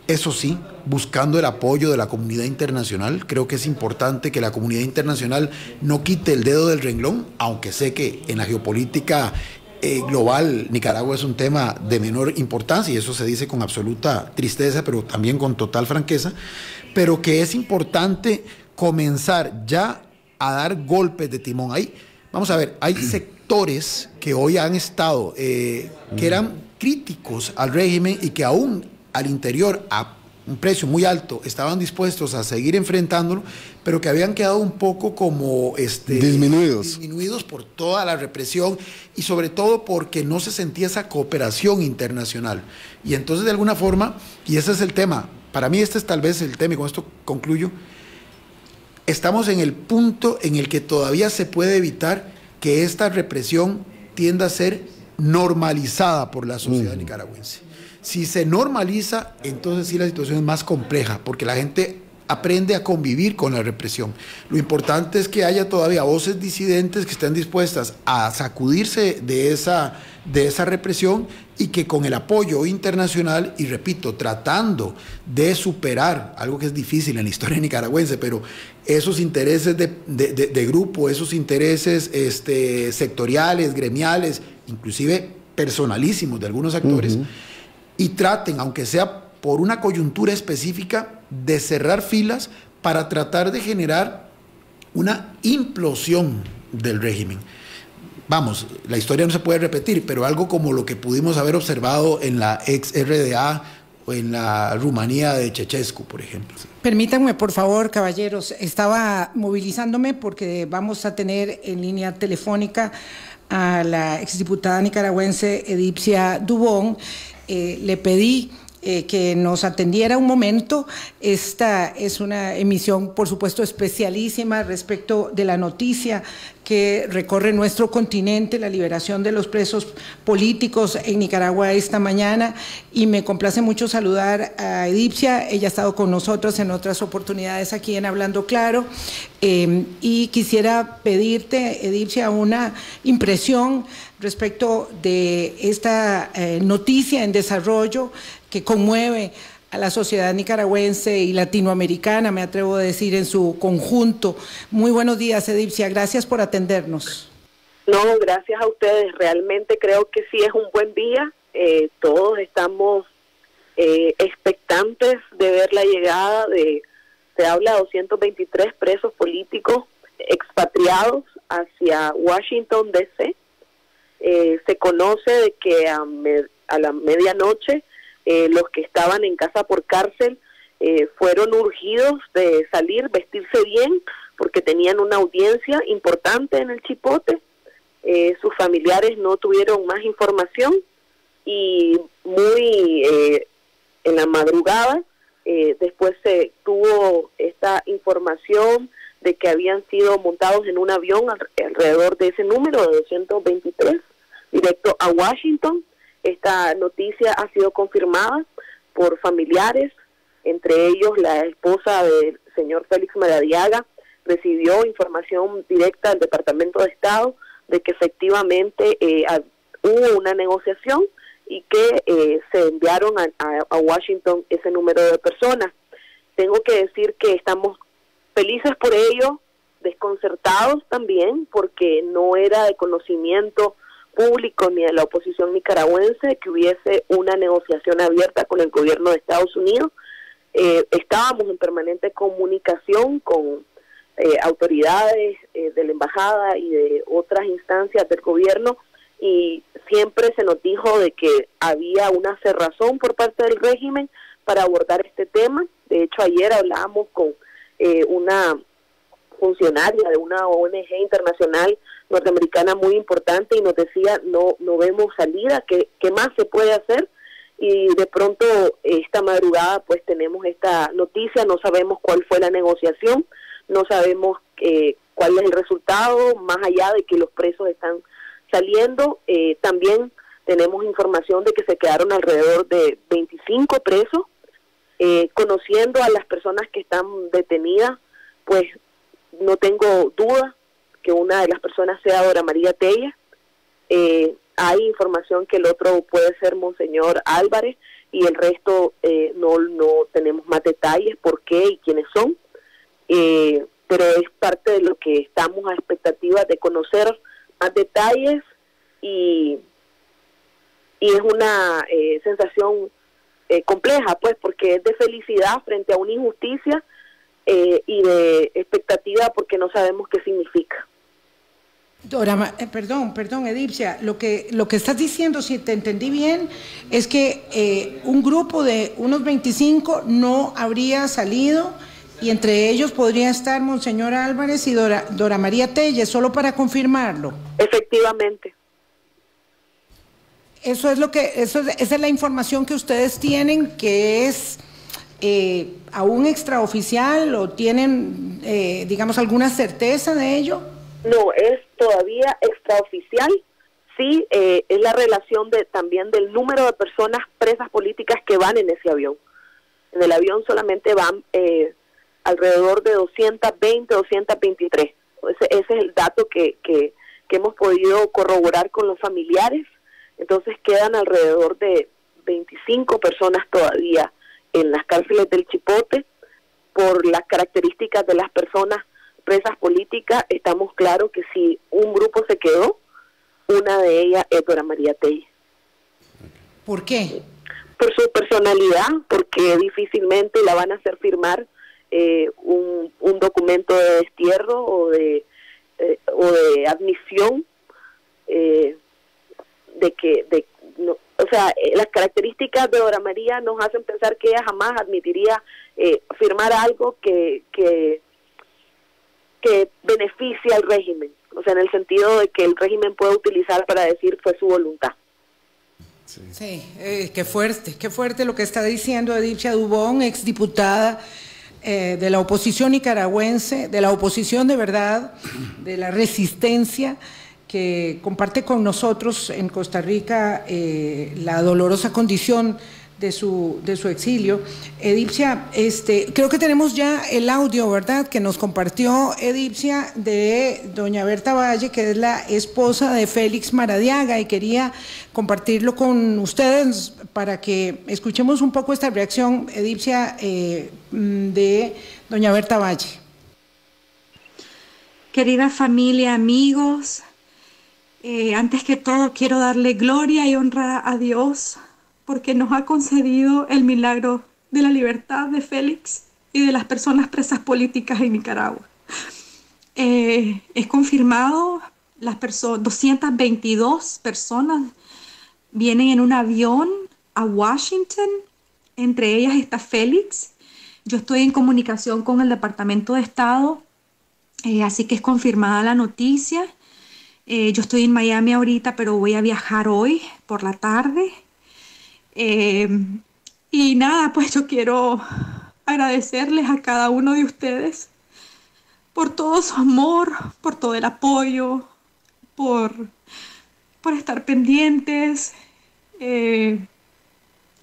Eso sí, buscando el apoyo de la comunidad internacional. Creo que es importante que la comunidad internacional no quite el dedo del renglón, aunque sé que en la geopolítica global Nicaragua es un tema de menor importancia, y eso se dice con absoluta tristeza, pero también con total franqueza, pero que es importante comenzar ya a dar golpes de timón. Ahí, vamos a ver, hay sectores que hoy han estado, que eran críticos al régimen y que aún al interior, a un precio muy alto, estaban dispuestos a seguir enfrentándolo, pero que habían quedado un poco como disminuidos por toda la represión, y sobre todo porque no se sentía esa cooperación internacional. Y entonces, de alguna forma, y ese es el tema, para mí este es tal vez el tema, y con esto concluyo, estamos en el punto en el que todavía se puede evitar que esta represión tienda a ser normalizada por la sociedad nicaragüense. Si se normaliza, entonces sí la situación es más compleja, porque la gente aprende a convivir con la represión. Lo importante es que haya todavía voces disidentes que estén dispuestas a sacudirse de esa represión, y que con el apoyo internacional, y repito, tratando de superar algo que es difícil en la historia nicaragüense, pero esos intereses de grupo, esos intereses sectoriales, gremiales, inclusive personalísimos de algunos actores, y traten, aunque sea por una coyuntura específica, de cerrar filas para tratar de generar una implosión del régimen. Vamos, la historia no se puede repetir, pero algo como lo que pudimos haber observado en la ex RDA o en la Rumanía de Ceausescu, por ejemplo. Permítanme, por favor, caballeros, estaba movilizándome porque vamos a tener en línea telefónica a la exdiputada nicaragüense Edipcia Dubón. Le pedí que nos atendiera un momento. Esta es una emisión, por supuesto, especialísima respecto de la noticia que recorre nuestro continente, la liberación de los presos políticos en Nicaragua esta mañana, y me complace mucho saludar a Edipcia. Ella ha estado con nosotros en otras oportunidades aquí en Hablando Claro, y quisiera pedirte, Edipcia, una impresión respecto de esta noticia en desarrollo que conmueve a la sociedad nicaragüense y latinoamericana, me atrevo a decir, en su conjunto. Muy buenos días, Edipcia, gracias por atendernos. No, gracias a ustedes. Realmente creo que sí es un buen día. Todos estamos expectantes de ver la llegada se habla de 223 presos políticos expatriados hacia Washington, D.C. Se conoce de que a la medianoche los que estaban en casa por cárcel fueron urgidos de salir, vestirse bien, porque tenían una audiencia importante en el Chipote. Sus familiares no tuvieron más información y en la madrugada después se tuvo esta información de que habían sido montados en un avión alrededor de ese número de 223 directo a Washington. Esta noticia ha sido confirmada por familiares, entre ellos la esposa del señor Félix Maradiaga recibió información directa del Departamento de Estado de que efectivamente hubo una negociación y que se enviaron a Washington ese número de personas. Tengo que decir que estamos felices por ello, desconcertados también, porque no era de conocimiento público ni de la oposición nicaragüense que hubiese una negociación abierta con el gobierno de Estados Unidos. Estábamos en permanente comunicación con autoridades de la embajada y de otras instancias del gobierno, y siempre se nos dijo de que había una cerrazón por parte del régimen para abordar este tema. De hecho, ayer hablábamos con una funcionaria de una ONG internacional norteamericana muy importante y nos decía, no vemos salida, ¿qué más se puede hacer? Y de pronto esta madrugada pues tenemos esta noticia, no sabemos cuál fue la negociación, no sabemos cuál es el resultado, más allá de que los presos están saliendo. También tenemos información de que se quedaron alrededor de 25 presos. Conociendo a las personas que están detenidas, pues no tengo duda que una de las personas sea Dora María Telles. Hay información que el otro puede ser Monseñor Álvarez, y el resto no tenemos más detalles, por qué y quiénes son, pero es parte de lo que estamos a expectativa de conocer más detalles, y es una sensación compleja, pues, porque es de felicidad frente a una injusticia y de expectativa porque no sabemos qué significa. Perdón, Edipcia, lo que estás diciendo, si te entendí bien, es que un grupo de unos 25 no habría salido, y entre ellos podría estar Monseñor Álvarez y Dora María Telles, solo para confirmarlo. Efectivamente. Esa es la información que ustedes tienen, que es aún extraoficial, o tienen, digamos, alguna certeza de ello. No, es todavía extraoficial. Sí, es la relación también del número de personas presas políticas que van en ese avión. En el avión solamente van alrededor de 220, 223. Ese es el dato que hemos podido corroborar con los familiares. Entonces quedan alrededor de 25 personas todavía en las cárceles del Chipote. Por las características de las personas presas políticas, estamos claros que si un grupo se quedó, una de ellas es Dora María Telles. ¿Por qué? Por su personalidad, porque difícilmente la van a hacer firmar un documento de destierro o de admisión, las características de Dora María nos hacen pensar que ella jamás admitiría firmar algo que beneficie al régimen, o sea, en el sentido de que el régimen puede utilizar para decir fue su voluntad. Sí, qué fuerte lo que está diciendo Edipcia Dubón, exdiputada de la oposición nicaragüense, de la oposición de verdad, de la resistencia, que comparte con nosotros en Costa Rica la dolorosa condición de su exilio. Edipcia, creo que tenemos ya el audio, ¿verdad?, que nos compartió Edipcia, de doña Berta Valle, que es la esposa de Félix Maradiaga, y quería compartirlo con ustedes para que escuchemos un poco esta reacción, Edipcia, de doña Berta Valle. Querida familia, amigos, Antes que todo, quiero darle gloria y honra a Dios porque nos ha concedido el milagro de la libertad de Félix y de las personas presas políticas en Nicaragua. Es confirmado, 222 personas vienen en un avión a Washington, entre ellas está Félix. Yo estoy en comunicación con el Departamento de Estado, así que es confirmada la noticia. Yo estoy en Miami ahorita, pero voy a viajar hoy por la tarde. Y nada, pues yo quiero agradecerles a cada uno de ustedes por todo su amor, por todo el apoyo, por estar pendientes.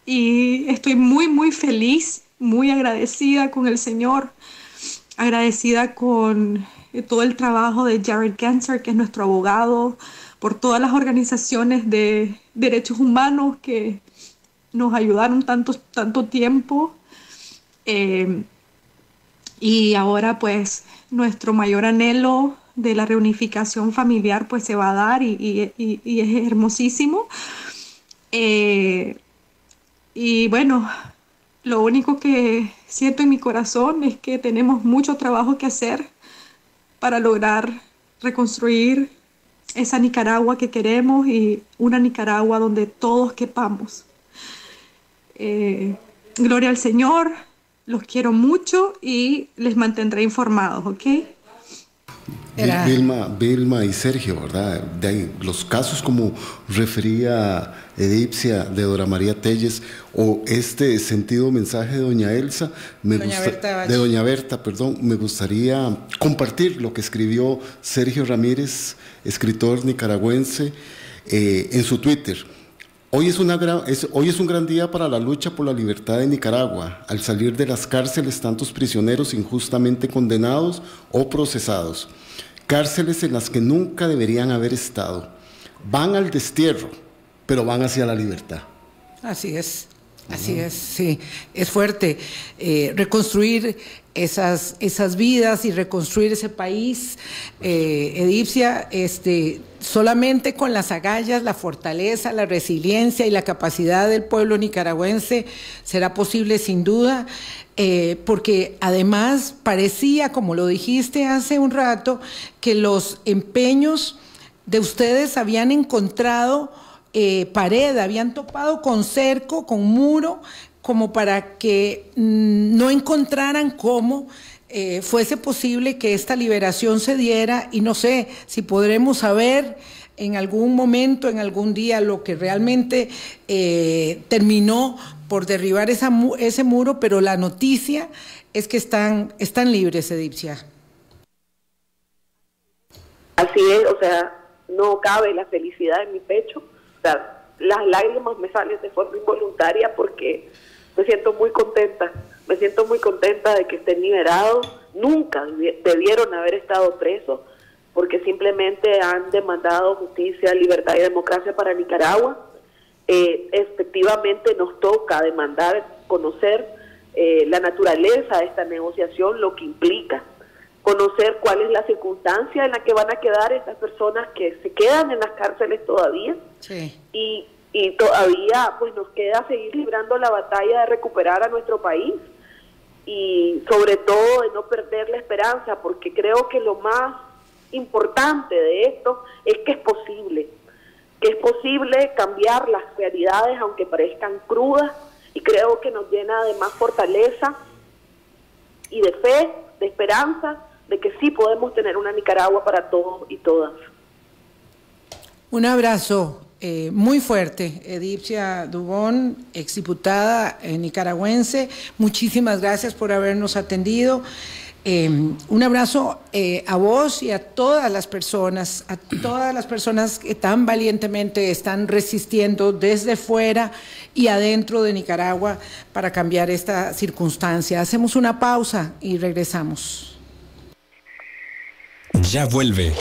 Y estoy muy, muy feliz, muy agradecida con el Señor, agradecida con todo el trabajo de Jared Genser, que es nuestro abogado, por todas las organizaciones de derechos humanos que nos ayudaron tanto tiempo. Y ahora pues nuestro mayor anhelo de la reunificación familiar pues se va a dar y es hermosísimo. Y bueno, lo único que siento en mi corazón es que tenemos mucho trabajo que hacer para lograr reconstruir esa Nicaragua que queremos y una Nicaragua donde todos quepamos. Gloria al Señor, los quiero mucho y les mantendré informados, ¿ok? Vilma y Sergio, ¿verdad? De ahí, los casos como refería Edipcia de Dora María Telles o este sentido mensaje de doña Elsa, de doña Berta, perdón, me gustaría compartir lo que escribió Sergio Ramírez, escritor nicaragüense, en su Twitter. Hoy es un gran día para la lucha por la libertad de Nicaragua. Al salir de las cárceles tantos prisioneros injustamente condenados o procesados. Cárceles en las que nunca deberían haber estado. Van al destierro, pero van hacia la libertad. Así es, sí. Es fuerte reconstruir esas vidas y reconstruir ese país. Edipcia, solamente con las agallas, la fortaleza, la resiliencia y la capacidad del pueblo nicaragüense será posible sin duda. Porque además parecía, como lo dijiste hace un rato, que los empeños de ustedes habían encontrado pared, habían topado con cerco, con muro, como para que no encontraran cómo fuese posible que esta liberación se diera, y no sé si podremos saber en algún momento, en algún día, lo que realmente terminó por derribar ese muro, pero la noticia es que están libres, Edipcia. Así es, o sea, no cabe la felicidad en mi pecho, o sea, las lágrimas me salen de forma involuntaria porque me siento muy contenta de que estén liberados. Nunca debieron haber estado presos porque simplemente han demandado justicia, libertad y democracia para Nicaragua. Efectivamente nos toca demandar, conocer la naturaleza de esta negociación, lo que implica, conocer cuál es la circunstancia en la que van a quedar estas personas que se quedan en las cárceles todavía. Sí. Y todavía pues nos queda seguir librando la batalla de recuperar a nuestro país y sobre todo de no perder la esperanza, porque creo que lo más importante de esto es que es posible cambiar las realidades aunque parezcan crudas, y creo que nos llena de más fortaleza y de fe, de esperanza, de que sí podemos tener una Nicaragua para todos y todas. Un abrazo muy fuerte, Edipcia Dubón, exdiputada nicaragüense. Muchísimas gracias por habernos atendido. Un abrazo a vos y a todas las personas que tan valientemente están resistiendo desde fuera y adentro de Nicaragua para cambiar esta circunstancia. Hacemos una pausa y regresamos. Ya vuelve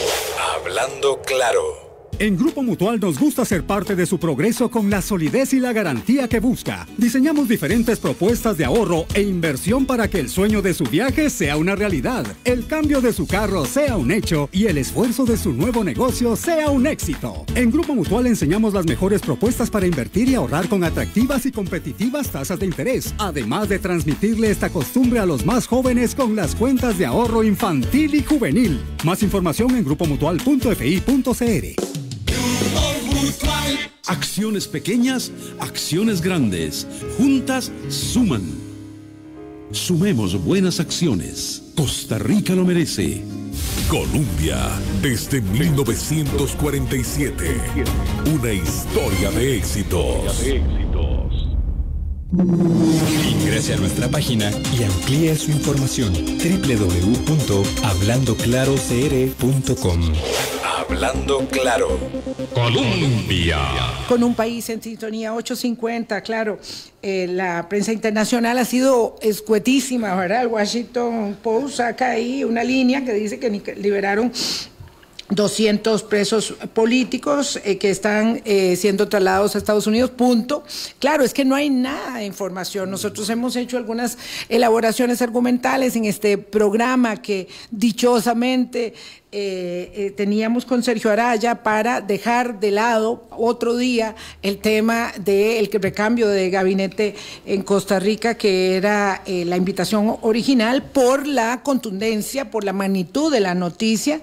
Hablando Claro. En Grupo Mutual nos gusta ser parte de su progreso con la solidez y la garantía que busca. Diseñamos diferentes propuestas de ahorro e inversión para que el sueño de su viaje sea una realidad, el cambio de su carro sea un hecho y el esfuerzo de su nuevo negocio sea un éxito. En Grupo Mutual enseñamos las mejores propuestas para invertir y ahorrar con atractivas y competitivas tasas de interés, además de transmitirle esta costumbre a los más jóvenes con las cuentas de ahorro infantil y juvenil. Más información en grupomutual.fi.cr. Acciones pequeñas, acciones grandes. Juntas suman. Sumemos buenas acciones. Costa Rica lo merece. Colombia, desde 1947. Una historia de éxitos. Ingrese a nuestra página y amplíe su información. www.hablandoclarocr.com. Hablando Claro, Colombia. Con un país en sintonía, 8:50, claro. La prensa internacional ha sido escuetísima, ¿verdad? El Washington Post saca ahí una línea que dice que liberaron 200 presos políticos que están siendo trasladados a Estados Unidos, punto. Claro, es que no hay nada de información. Nosotros hemos hecho algunas elaboraciones argumentales en este programa que dichosamente teníamos con Sergio Araya para dejar de lado otro día el tema del recambio de gabinete en Costa Rica, que era la invitación original, por la contundencia, por la magnitud de la noticia,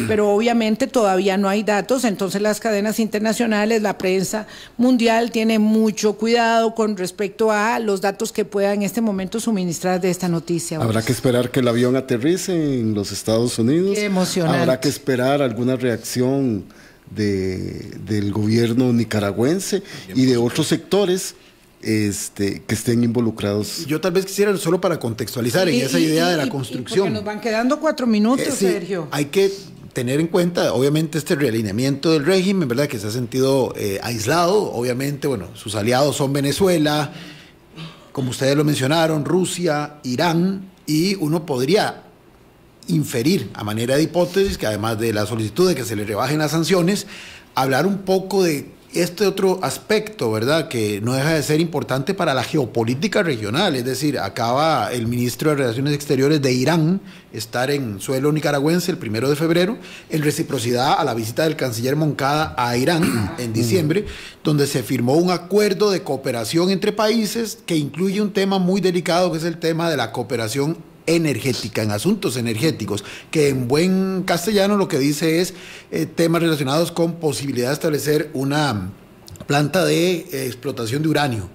pero obviamente todavía no hay datos. Entonces las cadenas internacionales, la prensa mundial tiene mucho cuidado con respecto a los datos que pueda en este momento suministrar de esta noticia. Habrá que esperar que el avión aterrice en los Estados Unidos. Qué emocionante. Habrá que esperar alguna reacción del gobierno nicaragüense y de otros sectores que estén involucrados. Yo tal vez quisiera, solo para contextualizar en esa idea de la construcción. Porque nos van quedando 4 minutos, Sí, Sergio. hay que tener en cuenta, obviamente, este realineamiento del régimen, ¿verdad? Que se ha sentido aislado. Obviamente, bueno, sus aliados son Venezuela, como ustedes lo mencionaron, Rusia, Irán, y uno podría inferir, a manera de hipótesis, que además de la solicitud de que se le rebajen las sanciones, hablar un poco de este otro aspecto, ¿verdad?, que no deja de ser importante para la geopolítica regional. Es decir, acaba el ministro de Relaciones Exteriores de Irán estar en suelo nicaragüense el 1 de febrero, en reciprocidad a la visita del canciller Moncada a Irán en diciembre, donde se firmó un acuerdo de cooperación entre países que incluye un tema muy delicado, que es el tema de la cooperación energética, en asuntos energéticos, que en buen castellano lo que dice es temas relacionados con posibilidad de establecer una planta de explotación de uranio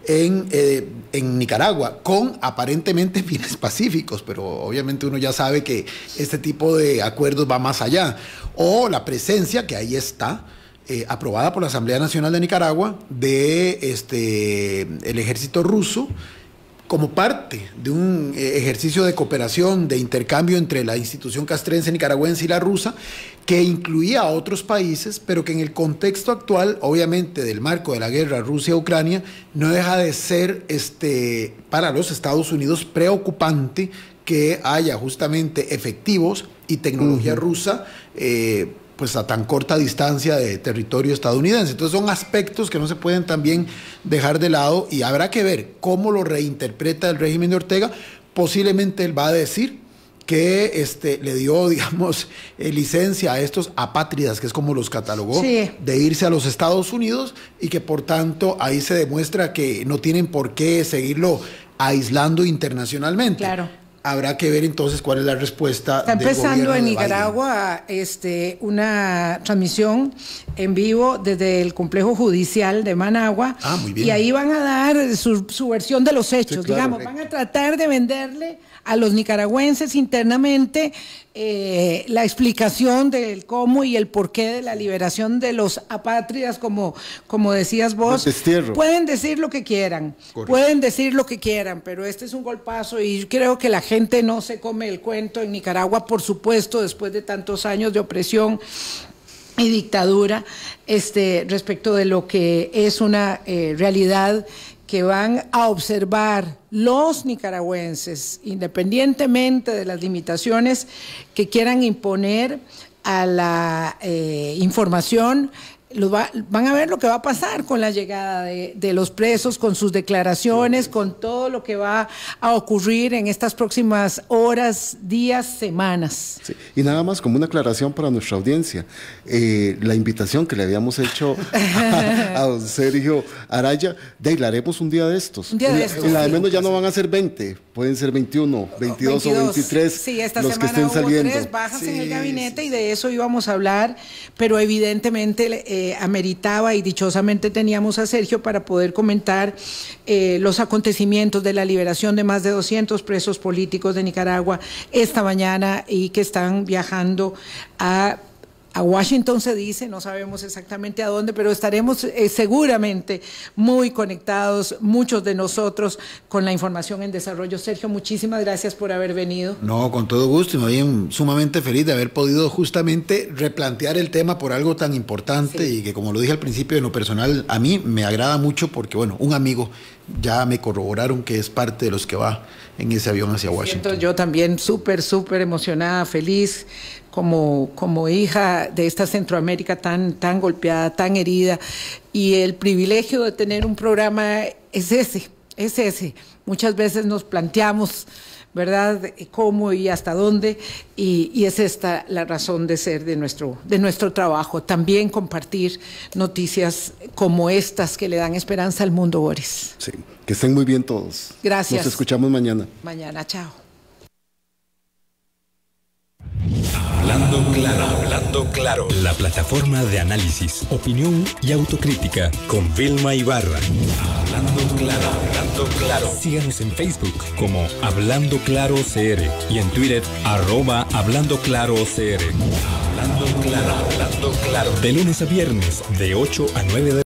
en Nicaragua, con aparentemente fines pacíficos, pero obviamente uno ya sabe que este tipo de acuerdos va más allá. O la presencia, que ahí está, aprobada por la Asamblea Nacional de Nicaragua, de el ejército ruso, como parte de un ejercicio de cooperación, de intercambio entre la institución castrense nicaragüense y la rusa, que incluía a otros países, pero que en el contexto actual, obviamente del marco de la guerra Rusia-Ucrania, no deja de ser para los Estados Unidos preocupante que haya justamente efectivos y tecnología rusa pues a tan corta distancia de territorio estadounidense. Entonces son aspectos que no se pueden también dejar de lado, y habrá que ver cómo lo reinterpreta el régimen de Ortega. Posiblemente él va a decir que le dio, digamos, licencia a estos apátridas, que es como los catalogó, sí, de irse a los Estados Unidos, y que por tanto ahí se demuestra que no tienen por qué seguirlo aislando internacionalmente. Claro. Habrá que ver entonces cuál es la respuesta. Está empezando en Nicaragua una transmisión en vivo desde el complejo judicial de Managua. Ah, muy bien. Y ahí van a dar su versión de los hechos, sí, claro, digamos. Van a tratar de venderle a los nicaragüenses internamente la explicación del cómo y el porqué de la liberación de los apátridas, como decías vos. Pueden decir lo que quieran, correcto, pueden decir lo que quieran, pero este es un golpazo, y yo creo que la gente no se come el cuento en Nicaragua, por supuesto, después de tantos años de opresión y dictadura, respecto de lo que es una realidad que van a observar los nicaragüenses, independientemente de las limitaciones que quieran imponer a la información, van a ver lo que va a pasar con la llegada de los presos, con sus declaraciones, con todo lo que va a ocurrir en estas próximas horas, días, semanas. Sí. Y nada más como una aclaración para nuestra audiencia, la invitación que le habíamos hecho a don Sergio Araya, la haremos un día de estos. Un día de estos. En la de menos ya no van a ser 20, pueden ser 21, 22 o 23. Sí, esta los semana que estén hubo saliendo. 3 bajas en el gabinete y de eso íbamos a hablar, pero evidentemente ameritaba y dichosamente teníamos a Sergio para poder comentar los acontecimientos de la liberación de más de 200 presos políticos de Nicaragua esta mañana y que están viajando a Washington, se dice, no sabemos exactamente a dónde, pero estaremos seguramente muy conectados, muchos de nosotros, con la información en desarrollo. Sergio, muchísimas gracias por haber venido. No, con todo gusto, y me voy sumamente feliz de haber podido justamente replantear el tema por algo tan importante y que, como lo dije al principio, en lo personal, a mí me agrada mucho porque, bueno, un amigo ya me corroboraron que es parte de los que va en ese avión hacia Washington. Yo también súper emocionada, feliz, como hija de esta Centroamérica tan golpeada, tan herida, y el privilegio de tener un programa es ese. Muchas veces nos planteamos, ¿verdad?, cómo y hasta dónde, y es esta la razón de ser de nuestro trabajo, también compartir noticias como estas que le dan esperanza al mundo, Boris. Sí, que estén muy bien todos. Gracias. Nos escuchamos mañana. Mañana, chao. Hablando claro. La plataforma de análisis, opinión y autocrítica con Vilma Ibarra. Hablando claro. Síganos en Facebook como Hablando Claro CR y en Twitter @Hablando Claro CR. Hablando claro. De lunes a viernes de 8 a 9 de